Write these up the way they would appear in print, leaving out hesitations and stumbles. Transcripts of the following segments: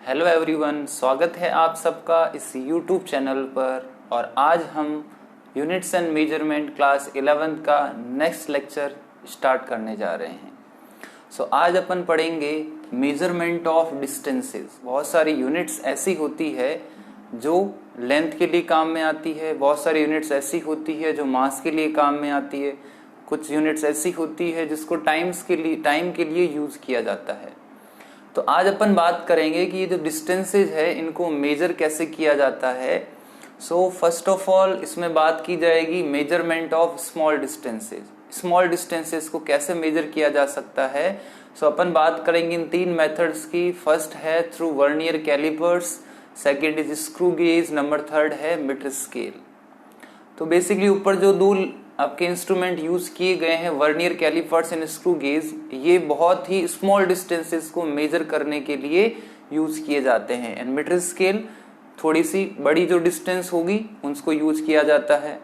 Hello everyone, स्वागत है आप सबका इस यूट्यूब चैनल पर। और आज हम units and measurement class 11th का नेक्स्ट लेक्चर स्टार्ट करने जा रहे हैं। आज अपन पढ़ेंगे मेजरमेंट ऑफ डिस्टेंसेस। बहुत सारी यूनिट्स ऐसी होती है जो लेंथ के लिए काम में आती है, बहुत सारी यूनिट्स ऐसी होती है जो मास के लिए काम में आती है, कुछ यूनिट्स ऐसी होती है जिसको टाइम के लिए यूज किया जाता है। तो आज अपन बात करेंगे कि ये जो डिस्टेंसेज है इनको मेजर कैसे किया जाता है। फर्स्ट ऑफ ऑल इसमें बात की जाएगी measurement of small distances. Small distances को कैसे मेजर किया जा सकता है। अपन बात करेंगे इन तीन मेथड्स की। फर्स्ट है through vernier callipers, second is screw gauge, number third है मीटर स्केल। तो बेसिकली ऊपर जो दो आपके इंस्ट्रूमेंट यूज किए गए हैं, vernier callipers and screw gauge, ये बहुत ही स्मॉल डिस्टेंसेस को मेजर करने के लिए यूज किए जाते हैं। एंड मीटर स्केल थोड़ी सी बड़ी जो डिस्टेंस होगी उसको यूज किया जाता है।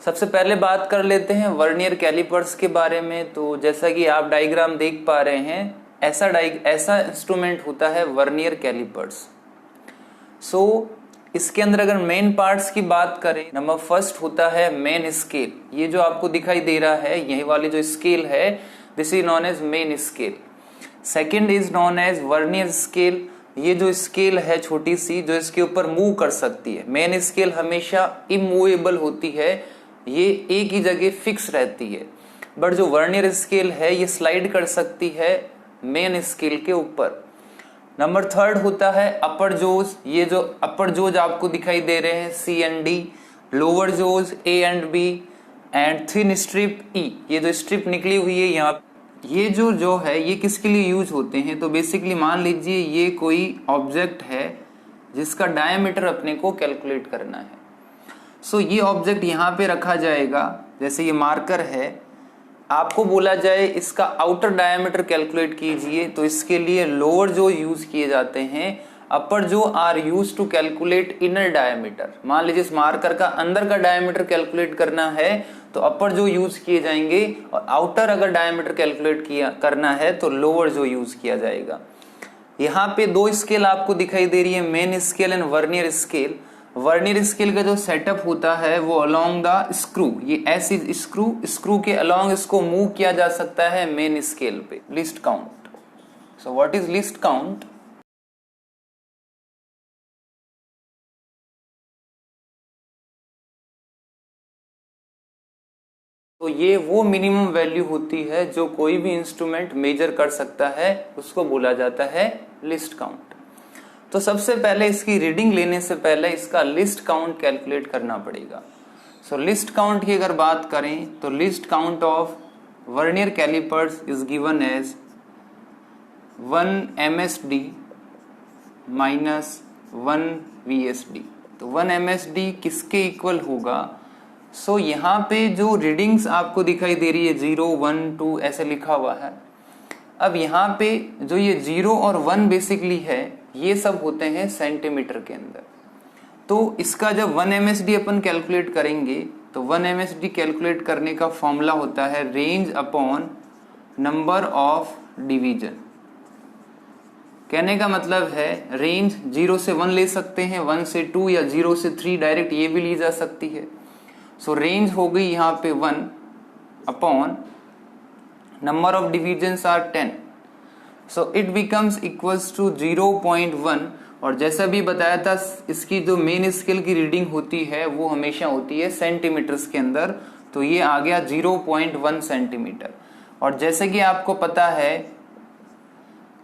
सबसे पहले बात कर लेते हैं वर्नियर कैलिपर्स के बारे में। तो जैसा कि आप डायग्राम देख पा रहे हैं, ऐसा इंस्ट्रूमेंट होता है वर्नियर कैलिपर्स। इसके अंदर अगर मेन पार्ट्स की बात करें, नंबर फर्स्ट होता है मेन स्केल। ये जो आपको दिखाई दे रहा है, यही वाली जो स्केल है, this is known as main scale. Second is known as vernier scale. ये जो स्केल है छोटी सी, जो इसके ऊपर मूव कर सकती है। मेन स्केल हमेशा इमूवेबल होती है, ये एक ही जगह फिक्स रहती है। बट जो वर्नियर स्केल है ये स्लाइड कर सकती है मेन स्केल के ऊपर। नंबर थर्ड होता है अपर जोज। ये जो अपर जोज आपको दिखाई दे रहे हैं C and D, lower jaws A and B, and thin strip E. ये जो स्ट्रिप निकली हुई है यहाँ, ये जो है ये किसके लिए यूज होते हैं। तो बेसिकली मान लीजिए ये कोई ऑब्जेक्ट है जिसका डायमीटर अपने को कैलकुलेट करना है। ये ऑब्जेक्ट यहाँ पे रखा जाएगा, जैसे ये मार्कर है। आपको बोला जाए इसका आउटर डायमीटर कैलकुलेट कीजिए, तो इसके लिए लोअर जो यूज किए जाते हैं, अपर जो are used to calculate inner diameter. मान लीजिए इस मार्कर का अंदर का डायमीटर कैलकुलेट करना है तो अपर जो यूज किए जाएंगे, और आउटर अगर डायमीटर कैलकुलेट करना है तो लोअर जो यूज किया जाएगा। यहाँ पे दो स्केल आपको दिखाई दे रही है, main scale and vernier scale. Vernier scale का जो सेटअप होता है वो अलोंग द स्क्रू, ये एस इज स्क्रू के अलोंग इसको मूव किया जा सकता है मेन स्केल पे। List count. What is list count? तो ये वो मिनिमम वैल्यू होती है जो कोई भी इंस्ट्रूमेंट मेजर कर सकता है, उसको बोला जाता है लिस्ट काउंट। तो सबसे पहले इसकी रीडिंग लेने से पहले इसका लिस्ट काउंट कैलकुलेट करना पड़ेगा। लिस्ट काउंट की अगर बात करें तो least count of vernier callipers is given as 1 MSD minus 1 VSD। तो 1 MSD किसके इक्वल होगा? यहाँ पे जो रीडिंग्स आपको दिखाई दे रही है 0, 1, 2 ऐसे लिखा हुआ है। अब यहाँ पे जो ये 0 और 1 बेसिकली है, ये सब होते हैं सेंटीमीटर के अंदर। तो इसका जब 1 MSD अपन कैलकुलेट करेंगे तो 1 MSD कैलकुलेट करने का फॉर्मूला होता है range upon number of division. कहने का मतलब है रेंज 0 से 1 ले सकते हैं, 1 से 2 या 0 से 3 डायरेक्ट ये भी ली जा सकती है। रेंज हो गई यहाँ पे 1 upon number of divisions are 10, it becomes equals to 0.1। और जैसा भी बताया था, इसकी जो मेन स्केल की रीडिंग होती है वो हमेशा होती है सेंटीमीटर्स के अंदर। तो ये आ गया 0.1 सेंटीमीटर। और जैसे कि आपको पता है,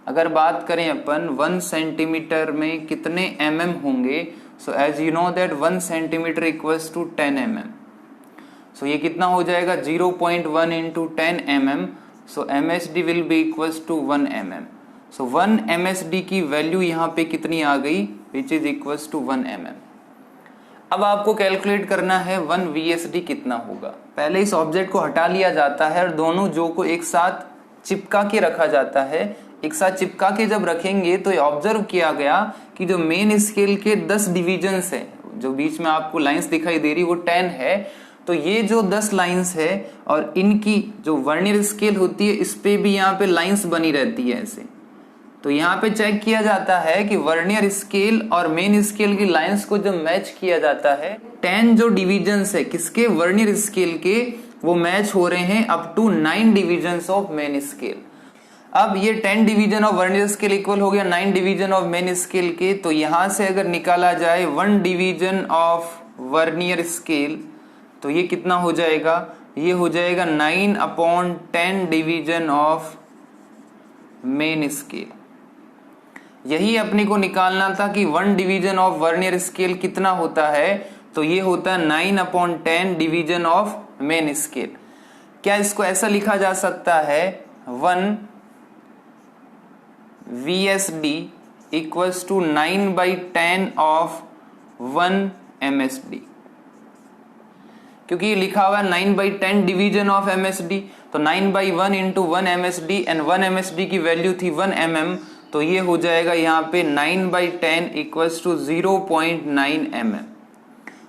अगर बात करें अपन 1 सेंटीमीटर में कितने mm होंगे, as you know that 1 centimetre equals to 10 mm। ये कितना हो जाएगा 0.1 into 10 mm। MSD will be equals to 1 mm। 1 MSD की वैल्यू यहाँ पे कितनी आ गई, which is equals to 1 mm। अब आपको कैलकुलेट करना है 1 VSD कितना होगा। पहले इस ऑब्जेक्ट को हटा लिया जाता है और दोनों जो को एक साथ चिपका के रखा जाता है। एक साथ चिपका के जब रखेंगे तो ये ऑब्जर्व किया गया कि जो मेन स्केल के 10 डिविजन्स है, जो बीच में आपको लाइंस दिखाई दे रही वो 10 है। तो ये जो 10 लाइंस है और इनकी जो वर्नियर स्केल होती है इस पे भी यहाँ पे लाइंस बनी रहती है ऐसे। तो यहाँ पे चेक किया जाता है कि वर्नियर स्केल और मेन स्केल की लाइंस को जब मैच किया जाता है, 10 जो डिविजन्स है किसके, वर्नियर स्केल के, वो मैच हो रहे हैं up to 9 divisions of main scale. अब ये 10 division of vernier scale equal हो गया 9 डिवीजन ऑफ मेन स्केल के, तो यहां से अगर निकाला जाए 1 डिवीजन ऑफ वर्नियर स्केल तो ये कितना हो जाएगा, ये हो जाएगा 9/10 डिवीजन ऑफ मेन स्केल। यही अपने को निकालना था कि 1 डिवीजन ऑफ वर्नियर स्केल कितना होता है, तो ये होता है 9/10 डिवीजन ऑफ मेन स्केल। क्या इसको ऐसा लिखा जा सकता है 1 VSD equals to 9/10 of 1 MSD, क्योंकि ये लिखा हुआ है 9/10 डिवीजन ऑफ MSD, तो 9/1 इंटू 1 MSD एंड 1 MSD की वैल्यू थी 1 mm, तो ये हो जाएगा यहाँ पे 9/10 equals to 0.9 mm।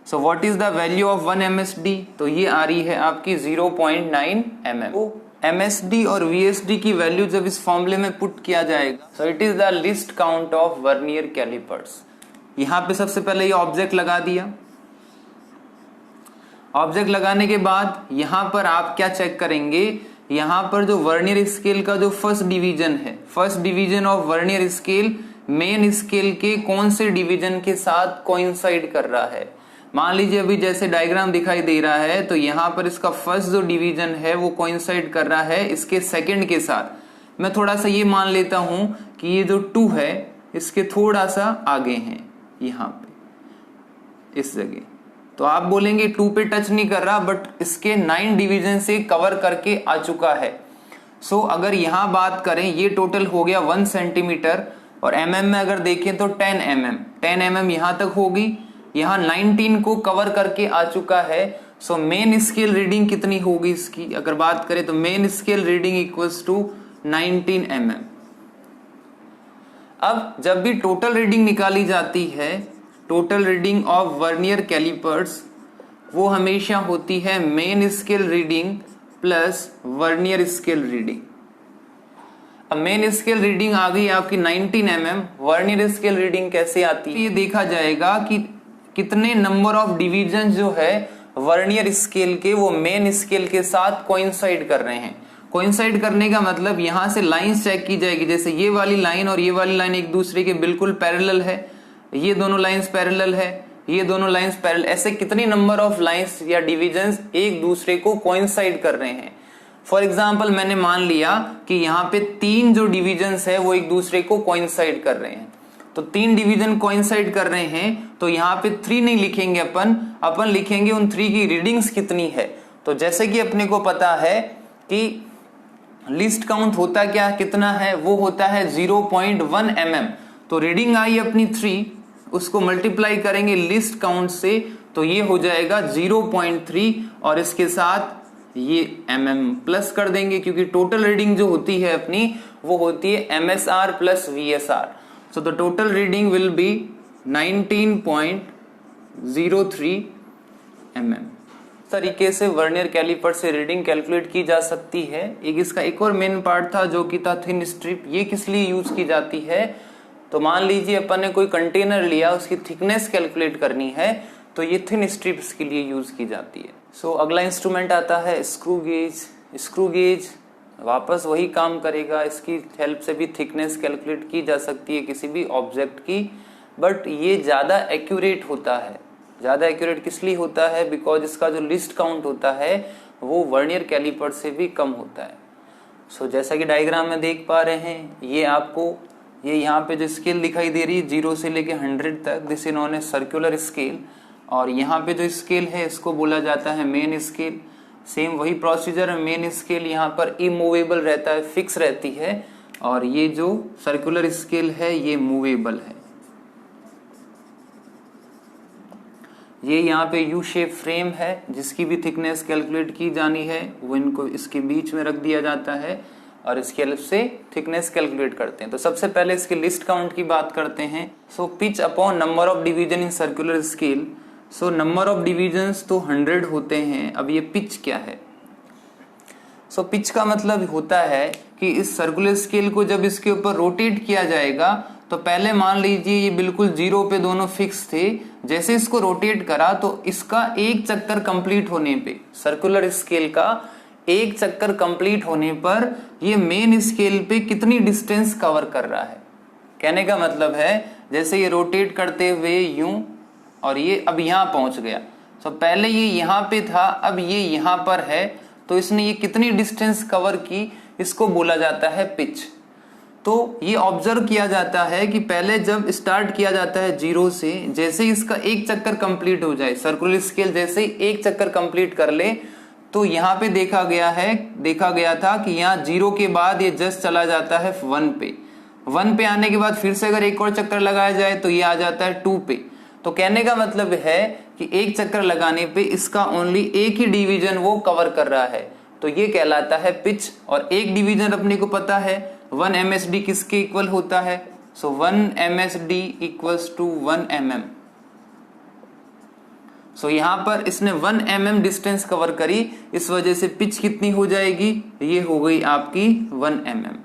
So what is the value of 1 MSD, तो ये आ रही है आपकी 0.9 mm। तो MSD और VSD की वैल्यू जब इस फॉर्मूले में पुट किया जाएगा, so it is the least count of vernier callipers. यहाँ पे सबसे पहले ये ऑब्जेक्ट लगा दिया, ऑब्जेक्ट लगाने के बाद यहाँ पर आप क्या चेक करेंगे, यहाँ पर जो वर्नियर स्केल का जो फर्स्ट डिवीजन है, first division of vernier scale main scale के कौन से डिवीजन के साथ कोइंसाइड कर रहा है। मान लीजिए अभी जैसे डायग्राम दिखाई दे रहा है, तो यहाँ पर इसका फर्स्ट जो डिवीजन है वो कोइंसाइड कर रहा है इसके सेकंड के साथ। मैं थोड़ा सा ये मान लेता हूं कि ये जो 2 है इसके थोड़ा सा आगे हैं, यहाँ पे इस जगह, तो आप बोलेंगे 2 पे टच नहीं कर रहा, बट इसके 9 डिवीजन से कवर करके आ चुका है। सो अगर यहाँ बात करें, ये टोटल हो गया 1 सेंटीमीटर, और mm में अगर देखें तो 10 mm यहाँ तक होगी, यहाँ 19 को कवर करके आ चुका है। सो मेन स्केल रीडिंग कितनी होगी इसकी, अगर बात करें तो main scale reading equals to 19 mm। अब जब भी टोटल रीडिंग निकाली जाती है, total reading of vernier callipers, वो हमेशा होती है main scale reading plus vernier scale reading. अब मेन स्केल रीडिंग आ गई आपकी 19 mm, वर्नियर स्केल रीडिंग कैसे आती है, ये देखा जाएगा कि कितने नंबर ऑफ डिवीजन जो है वर्नियर स्केल के वो मेन स्केल के साथ कोइंसाइड कर रहे हैं। कोइंसाइड करने का मतलब यहाँ से लाइंस चेक की जाएगी, जैसे ये वाली लाइन और ये वाली लाइन एक दूसरे के बिल्कुल पैरेलल है, ये दोनों लाइंस पैरेलल है, ये दोनों लाइंस पैरेलल, ऐसे कितनी नंबर ऑफ लाइंस या डिविजन्स एक दूसरे को कोइंसाइड कर रहे हैं। फॉर एग्जाम्पल मैंने मान लिया कि यहाँ पे 3 जो डिविजन्स है वो एक दूसरे को कोइंसाइड कर रहे हैं, तो 3 डिवीजन कोइंसाइड कर रहे हैं, तो यहाँ पे 3 नहीं लिखेंगे अपन लिखेंगे उन 3 की रीडिंग्स कितनी है। तो जैसे कि अपने को पता है कि लिस्ट काउंट होता क्या कितना है, वो होता है 0.1 mm, तो रीडिंग आई अपनी 3, उसको मल्टीप्लाई करेंगे लिस्ट काउंट से, तो ये हो जाएगा 0.3 और इसके साथ ये mm प्लस कर देंगे, क्योंकि टोटल रीडिंग जो होती है अपनी वो होती है MSR plus VSR। So the total reading will be 19.03 mm। तरीके से वर्नियर कैलिपर से रीडिंग कैलकुलेट की जा सकती है। इसका एक और मेन पार्ट था जो कि था थिन स्ट्रिप। ये किस लिए यूज की जाती है, तो मान लीजिए अपन ने कोई कंटेनर लिया, उसकी थिकनेस कैलकुलेट करनी है, तो ये थिन स्ट्रिप्स के लिए यूज की जाती है। सो अगला इंस्ट्रूमेंट आता है स्क्रू गेज। स्क्रू गेज वापस वही काम करेगा, इसकी हेल्प से भी थिकनेस कैलकुलेट की जा सकती है किसी भी ऑब्जेक्ट की, बट ये ज़्यादा एक्यूरेट होता है। ज़्यादा एक्यूरेट किस लिए होता है, बिकॉज इसका जो लिस्ट काउंट होता है वो वर्नियर कैलिपर से भी कम होता है। सो जैसा कि डायग्राम में देख पा रहे हैं, ये आपको ये यहाँ पे जो स्केल दिखाई दे रही है 0 से लेके 100 तक, दिस इन्होंने सर्कुलर स्केल, और यहाँ पे जो स्केल है इसको बोला जाता है मेन स्केल। सेम वही प्रोसीजर है, मेन स्केल यहाँ पर इमूवेबल रहता है, फिक्स रहती है, और ये जो सर्कुलर स्केल है ये मूवेबल है। ये यहाँ पे यू शेप फ्रेम है जिसकी भी थिकनेस कैलकुलेट की जानी है, वो इनको इसके बीच में रख दिया जाता है और इसके हेल्प से थिकनेस कैलकुलेट करते हैं। तो सबसे पहले इसके लिस्ट काउंट की बात करते हैं। So pitch upon number of division in circular scale. So number of divisions तो 100 होते हैं। अब ये पिच क्या है, सो पिच का मतलब होता है कि इस सर्कुलर स्केल को जब इसके ऊपर रोटेट किया जाएगा तो पहले मान लीजिए ये बिल्कुल 0 पे दोनों फिक्स थे, जैसे इसको रोटेट करा तो इसका एक चक्कर कंप्लीट होने पे, सर्कुलर स्केल का एक चक्कर कंप्लीट होने पर ये मेन स्केल पे कितनी डिस्टेंस कवर कर रहा है। कहने का मतलब है जैसे ये रोटेट करते हुए यूं और ये अब यहां पहुंच गया, तो पहले ये यहां पे था, अब ये यहां पर है, तो इसने ये कितनी डिस्टेंस कवर की, इसको बोला जाता है पिच। तो ये ऑब्जर्व किया जाता है कि पहले जब स्टार्ट किया जाता है 0 से, जैसे ही इसका एक चक्कर कंप्लीट हो जाए, सर्कुलर स्केल जैसे ही एक चक्कर कंप्लीट कर ले, तो यहाँ पे देखा गया था कि यहाँ 0 के बाद ये जस्ट चला जाता है 1 पे, 1 पे आने के बाद फिर से अगर एक और चक्कर लगाया जाए तो ये आ जाता है 2 पे। तो कहने का मतलब है कि एक चक्कर लगाने पे इसका ओनली एक ही डिवीजन वो कवर कर रहा है, तो ये कहलाता है पिच। और एक डिवीजन अपने को पता है 1 MSD किसके इक्वल होता है, so 1 MSD equals to 1 mm। सो यहां पर इसने 1 mm डिस्टेंस कवर करी, इस वजह से पिच कितनी हो जाएगी, ये हो गई आपकी 1 mm।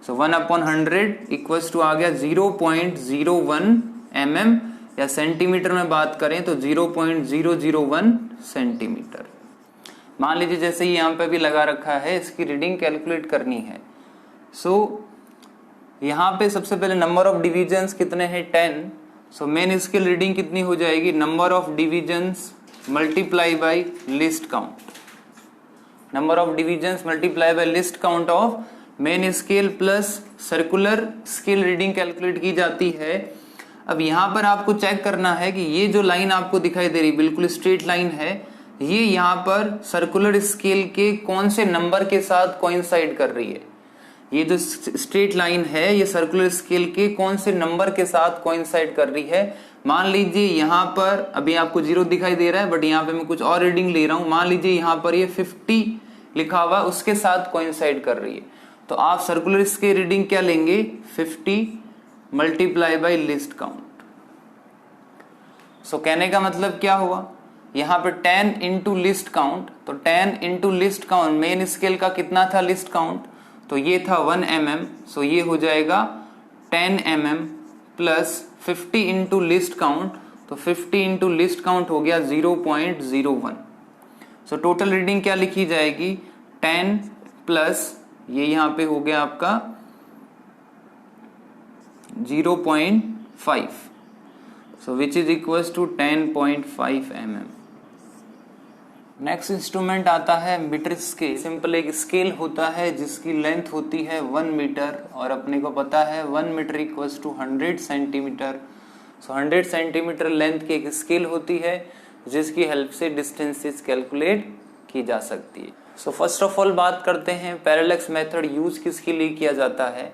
सो 1/100 इक्वल्स टू आ गया 0.01 mm, या सेंटीमीटर में बात करें तो 0.001 सेंटीमीटर। मान लीजिए जैसे ही यहाँ पे भी लगा रखा है, इसकी रीडिंग कैलकुलेट करनी है। सो यहाँ पे सबसे पहले नंबर ऑफ डिविजन्स कितने हैं, 10। सो मेन स्केल रीडिंग कितनी हो जाएगी, number of divisions multiply by list count, number of divisions multiply by list count of main scale plus circular scale reading calculate की जाती है। अब यहाँ पर आपको चेक करना है कि ये जो लाइन आपको दिखाई दे रही बिल्कुल स्ट्रेट लाइन है, ये यहाँ पर सर्कुलर स्केल के कौन से नंबर के साथ कोइंसाइड कर रही है। ये जो स्ट्रेट लाइन है ये सर्कुलर स्केल के कौन से नंबर के साथ कोइंसाइड कर रही है। मान लीजिए यहाँ पर अभी आपको 0 दिखाई दे रहा है, बट यहाँ पे मैं कुछ और रीडिंग ले रहा हूँ। मान लीजिए यहाँ पर ये 50 लिखा हुआ उसके साथ कोइंसाइड कर रही है, तो आप सर्कुलर स्केल रीडिंग क्या लेंगे, 50 मल्टीप्लाई बाय लिस्ट काउंट। सो कहने का मतलब क्या हुआ, यहाँ पे 10 इंटू लिस्ट काउंट, तो 10 into list count, main scale का कितना था लिस्ट काउंट, तो ये था 1 mm। सो ये हो जाएगा 10 mm plus 50 into list count, तो 50 इंटू लिस्ट काउंट हो गया 0.01। सो टोटल रीडिंग क्या लिखी जाएगी, 10 प्लस ये यहाँ पे हो गया आपका 0.5, so which is equals to 10.5 mm। Next instrument आता है मीटर स्केल। सिंपल एक स्केल होता है जिसकी लेंथ होती है 1 मीटर, और अपने को पता है 1 metre equals to 100 centimetre. So 100 centimetre length की एक स्केल होती है जिसकी हेल्प से डिस्टेंसेस कैलकुलेट की जा सकती है। सो फर्स्ट ऑफ ऑल बात करते हैं पैरेलैक्स मेथड यूज किसके लिए किया जाता है।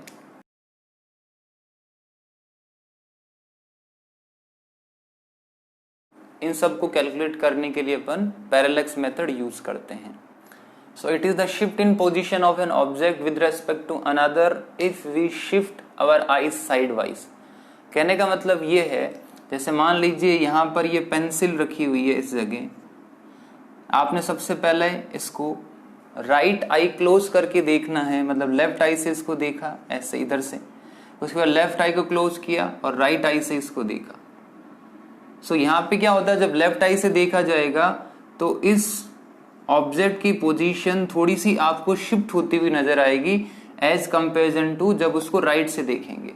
इन सब को कैलकुलेट करने के लिए अपन पैरेलैक्स मेथड यूज करते हैं। So it is the shift in position of an object with respect to another if we shift our eyes side wise. कहने का मतलब ये है, जैसे मान लीजिए यहाँ पर ये पेंसिल रखी हुई है इस जगह, आपने सबसे पहले इसको राइट आई क्लोज करके देखना है, मतलब लेफ्ट आई से इसको देखा ऐसे इधर से, उसके बाद लेफ्ट आई को क्लोज किया और राइट आई से इसको देखा। सो यहाँ पे क्या होता है, जब लेफ्ट आई से देखा जाएगा तो इस ऑब्जेक्ट की पोजीशन थोड़ी सी आपको शिफ्ट होती हुई नजर आएगी एज कंपेरिजन टू जब उसको राइट से देखेंगे।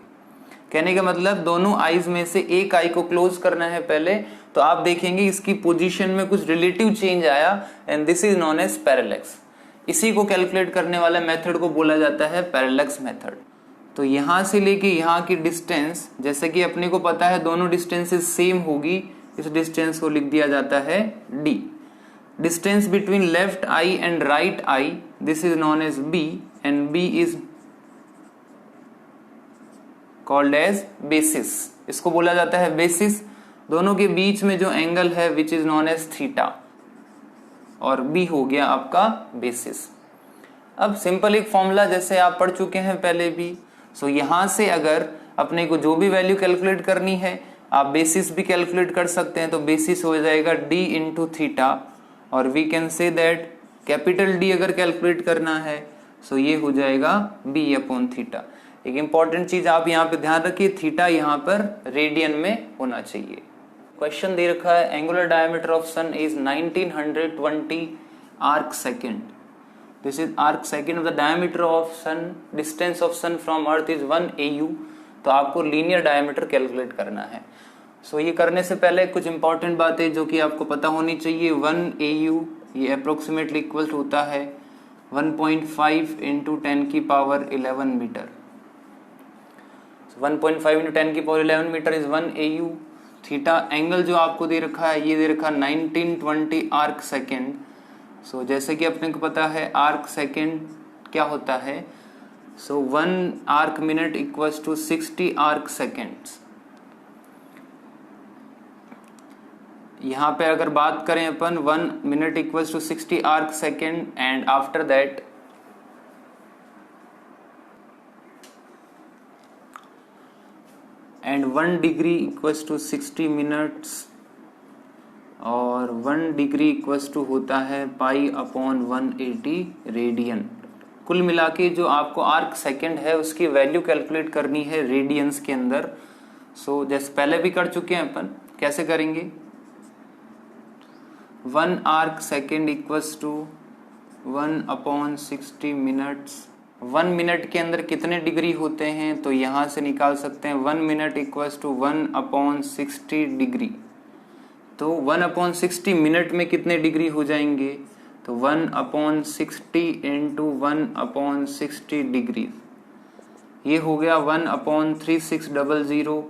कहने का मतलब दोनों आईज में से एक आई को क्लोज करना है पहले, तो आप देखेंगे इसकी पोजीशन में कुछ रिलेटिव चेंज आया, and this is known as parallax. इसी को कैलकुलेट करने वाले मेथड को बोला जाता है पैरेलैक्स मेथड। तो यहां से लेके यहाँ की डिस्टेंस, जैसे कि अपने को पता है दोनों डिस्टेंसेस सेम होगी, इस डिस्टेंस को लिख दिया जाता है d। Distance between left eye and right eye, this is known as b, and b is called as basis. इसको बोला जाता है बेसिस। दोनों के बीच में जो एंगल है which is known as theta, और b हो गया आपका बेसिस। अब सिंपल एक फॉर्मूला जैसे आप पढ़ चुके हैं पहले भी। सो यहां से अगर अपने को जो भी वैल्यू कैलकुलेट करनी है, आप बेसिस भी कैलकुलेट कर सकते हैं, तो बेसिस हो जाएगा d इंटू थीटा, और we can say that capital D अगर कैलकुलेट करना है सो ये हो जाएगा b अपॉन थीटा। एक इंपॉर्टेंट चीज आप यहाँ पे ध्यान रखिए, थीटा यहाँ पर रेडियन में होना चाहिए। क्वेश्चन दे रखा है angular diameter of sun is 1920 arc second. This is arc second of the diameter of sun, distance of sun from earth is 1 AU। तो आपको लीनियर डायमीटर कैलकुलेट करना है। सो ये करने से पहले कुछ इंपॉर्टेंट बातें जो कि आपको पता होनी चाहिए। 1 AU ये अप्रोक्सीमेटली इक्वल होता है 1.5 इंटू 10 की पावर 11 मीटर। 1.5 इंटू 10 की power 11 metre is 1 AU। Theta angle जो आपको दे रखा है ये दे रखा 1920 आर्क सेकेंड। सो जैसे कि अपने को पता है आर्क सेकेंड क्या होता है, so 1 arc minute equals to 60 arc seconds. यहाँ पे अगर बात करें अपन 1 minute equals to 60 arc second and after that and 1 degree equals to 60 minutes और 1 डिग्री इक्वल्स टू होता है पाई अपॉन 180 रेडियन। कुल मिला के जो आपको आर्क सेकेंड है उसकी वैल्यू कैलकुलेट करनी है रेडियंस के अंदर। सो जैसे पहले भी कर चुके हैं अपन, कैसे करेंगे, 1 arc second equals to 1 upon 60 minutes. 1 minute के अंदर कितने डिग्री होते हैं तो यहां से निकाल सकते हैं 1 minute equals to 1 upon 60 degree. तो 1 अपॉन 60 मिनट में कितने डिग्री हो जाएंगे, तो 1 अपॉन 60 इंटू 1 अपॉन 60 डिग्री, ये हो गया 1 अपॉन 3600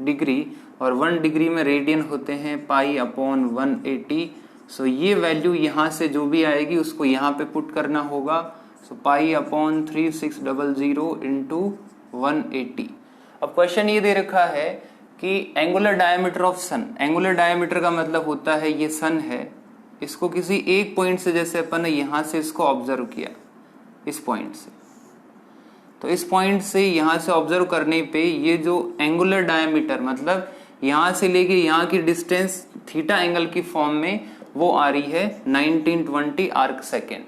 डिग्री। और 1 डिग्री में रेडियन होते हैं पाई अपॉन 180। सो ये वैल्यू यहाँ से जो भी आएगी उसको यहाँ पे पुट करना होगा। So pi upon 3600 into 180। अब क्वेश्चन ये दे रखा है कि angular diameter of sun, angular diameter का मतलब होता है ये सन है, इसको किसी एक पॉइंट से, जैसे अपन ने यहां से इसको ऑब्जर्व किया इस पॉइंट से, तो इस पॉइंट से यहां से ऑब्जर्व करने पे ये जो एंगुलर डायमीटर मतलब यहां से लेके यहां की डिस्टेंस थीटा एंगल की फॉर्म में वो आ रही है 1920 आर्क सेकेंड।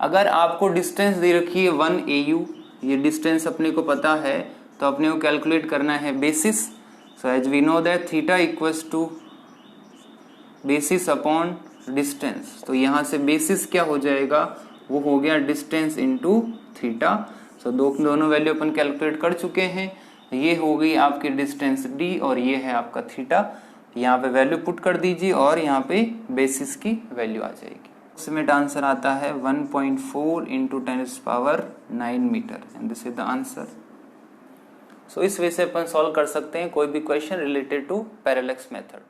अगर आपको डिस्टेंस दे रखी है 1 AU, ये डिस्टेंस अपने को पता है तो अपने को कैलकुलेट करना है basis. So as we know that theta equals to basis upon distance. तो यहां से बेसिस क्या हो जाएगा, वो हो गया डिस्टेंस इनटू थीटा। सो दोनों वैल्यू अपन कैलकुलेट कर चुके हैं। ये हो गई आपकी डिस्टेंस d और ये है आपका थीटा। यहाँ पे वैल्यू पुट कर दीजिए और यहाँ पे बेसिस की वैल्यू आ जाएगी। अप्रोक्सीमेट आंसर आता है 1.4 into 10⁹ metre and this is the answer. So इस वे से अपन सॉल्व कर सकते हैं कोई भी question related to parallax method.